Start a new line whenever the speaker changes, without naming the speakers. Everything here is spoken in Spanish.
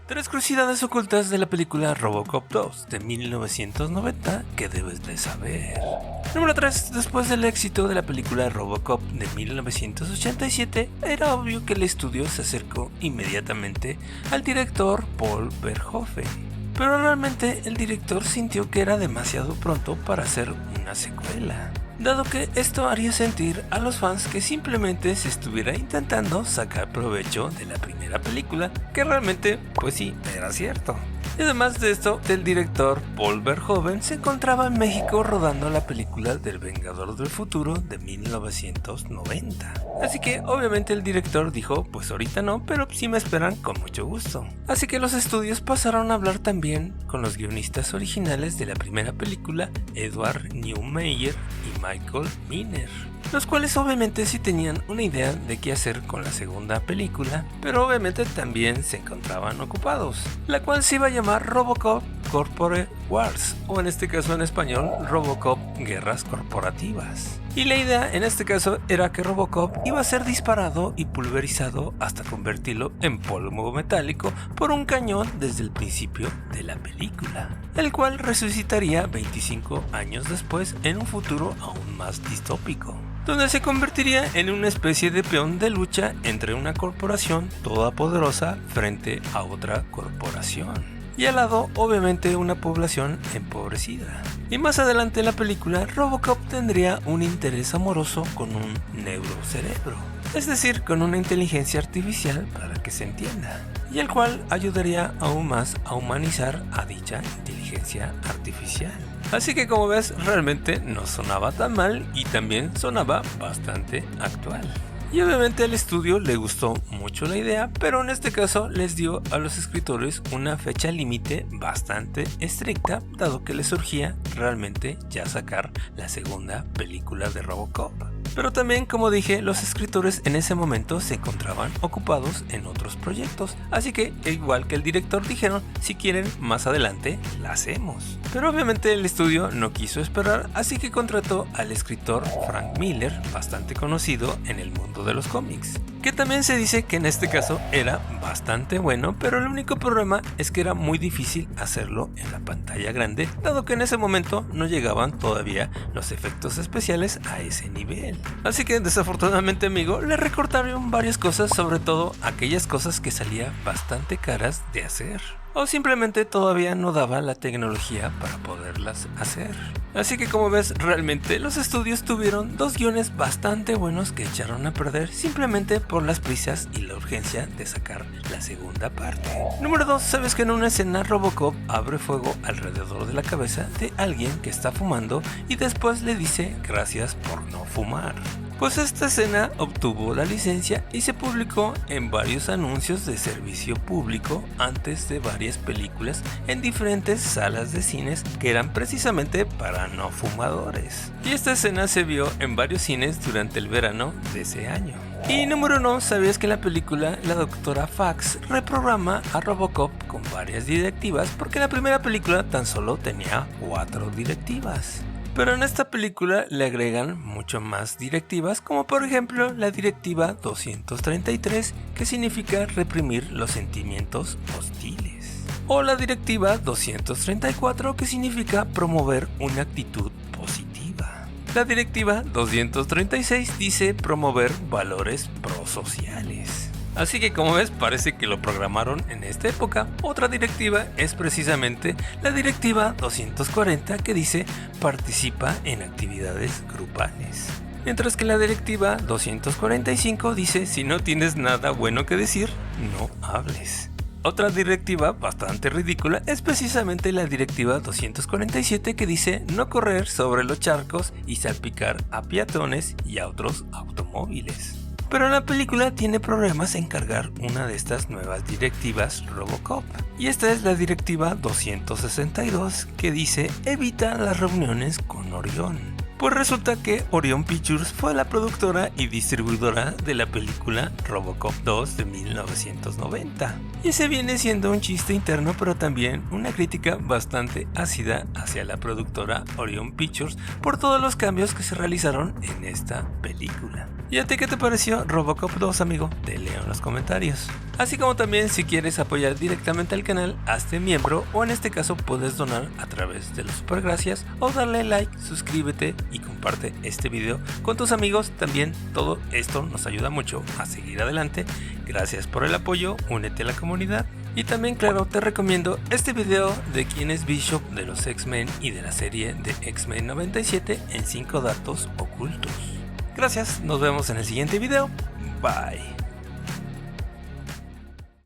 Tres curiosidades ocultas de la película Robocop 2 de 1990 que debes de saber. Número 3. Después del éxito de la película Robocop de 1987, era obvio que el estudio se acercó inmediatamente al director Paul Verhoeven. Pero realmente el director sintió que era demasiado pronto para hacer una secuela, dado que esto haría sentir a los fans que simplemente se estuviera intentando sacar provecho de la primera película, que realmente, pues sí, era cierto. Y además de esto, el director Paul Verhoeven se encontraba en México rodando la película del Vengador del Futuro de 1990. Así que obviamente el director dijo, pues ahorita no, pero sí me esperan con mucho gusto. Así que los estudios pasaron a hablar también con los guionistas originales de la primera película, Edward Neumeier y Michael Miner, los cuales obviamente sí tenían una idea de qué hacer con la segunda película, pero obviamente también se encontraban ocupados, la cual se iba a llamar Robocop Corporate Wars, o en este caso en español, Robocop Guerras Corporativas. Y la idea en este caso era que Robocop iba a ser disparado y pulverizado hasta convertirlo en polvo metálico por un cañón desde el principio de la película, el cual resucitaría 25 años después en un futuro aún más distópico, donde se convertiría en una especie de peón de lucha entre una corporación todopoderosa frente a otra corporación, y al lado obviamente una población empobrecida. Y más adelante en la película, Robocop tendría un interés amoroso con un neurocerebro, es decir, con una inteligencia artificial para que se entienda, y el cual ayudaría aún más a humanizar a dicha inteligencia artificial. Así que como ves, realmente no sonaba tan mal y también sonaba bastante actual. Y obviamente al estudio le gustó mucho la idea, pero en este caso les dio a los escritores una fecha límite bastante estricta, dado que les surgía realmente ya sacar la segunda película de Robocop. Pero también, como dije, los escritores en ese momento se encontraban ocupados en otros proyectos, así que igual que el director dijeron, si quieren más adelante la hacemos. Pero obviamente el estudio no quiso esperar, así que contrató al escritor Frank Miller, bastante conocido en el mundo de los cómics, que también se dice que en este caso era bastante bueno, pero el único problema es que era muy difícil hacerlo en la pantalla grande, dado que en ese momento no llegaban todavía los efectos especiales a ese nivel. Así que desafortunadamente, amigo, le recortaron varias cosas, sobre todo aquellas cosas que salían bastante caras de hacer, o simplemente todavía no daba la tecnología para poderlas hacer. Así que como ves, realmente los estudios tuvieron dos guiones bastante buenos que echaron a perder simplemente por las prisas y la urgencia de sacar la segunda parte. Número 2. ¿Sabes que en una escena Robocop abre fuego alrededor de la cabeza de alguien que está fumando y después le dice gracias por no fumar? Pues esta escena obtuvo la licencia y se publicó en varios anuncios de servicio público antes de varias películas en diferentes salas de cines que eran precisamente para no fumadores. Y esta escena se vio en varios cines durante el verano de ese año. Y número 1, ¿sabías que en la película la doctora Fax reprograma a Robocop con varias directivas? Porque en la primera película tan solo tenía 4 directivas. Pero en esta película le agregan mucho más directivas, como por ejemplo la directiva 233, que significa reprimir los sentimientos hostiles, o la directiva 234, que significa promover una actitud positiva. La directiva 236 dice promover valores prosociales. Así que como ves, parece que lo programaron en esta época. Otra directiva es precisamente la directiva 240, que dice participa en actividades grupales. Mientras que la directiva 245 dice si no tienes nada bueno que decir, no hables. Otra directiva bastante ridícula es precisamente la directiva 247, que dice no correr sobre los charcos y salpicar a peatones y a otros automóviles. Pero la película tiene problemas en cargar una de estas nuevas directivas Robocop, y esta es la directiva 262, que dice evita las reuniones con Orión. Pues resulta que Orion Pictures fue la productora y distribuidora de la película Robocop 2 de 1990. Y se viene siendo un chiste interno, pero también una crítica bastante ácida hacia la productora Orion Pictures por todos los cambios que se realizaron en esta película. ¿Y a ti qué te pareció Robocop 2, amigo? Te leo en los comentarios. Así como también, si quieres apoyar directamente al canal, hazte miembro, o en este caso puedes donar a través de los supergracias, o darle like, suscríbete y comparte este video con tus amigos. También todo esto nos ayuda mucho a seguir adelante. Gracias por el apoyo, únete a la comunidad. Y también, claro, te recomiendo este video de quién es Bishop de los X-Men y de la serie de X-Men 97 en 5 datos ocultos. Gracias, nos vemos en el siguiente video. Bye.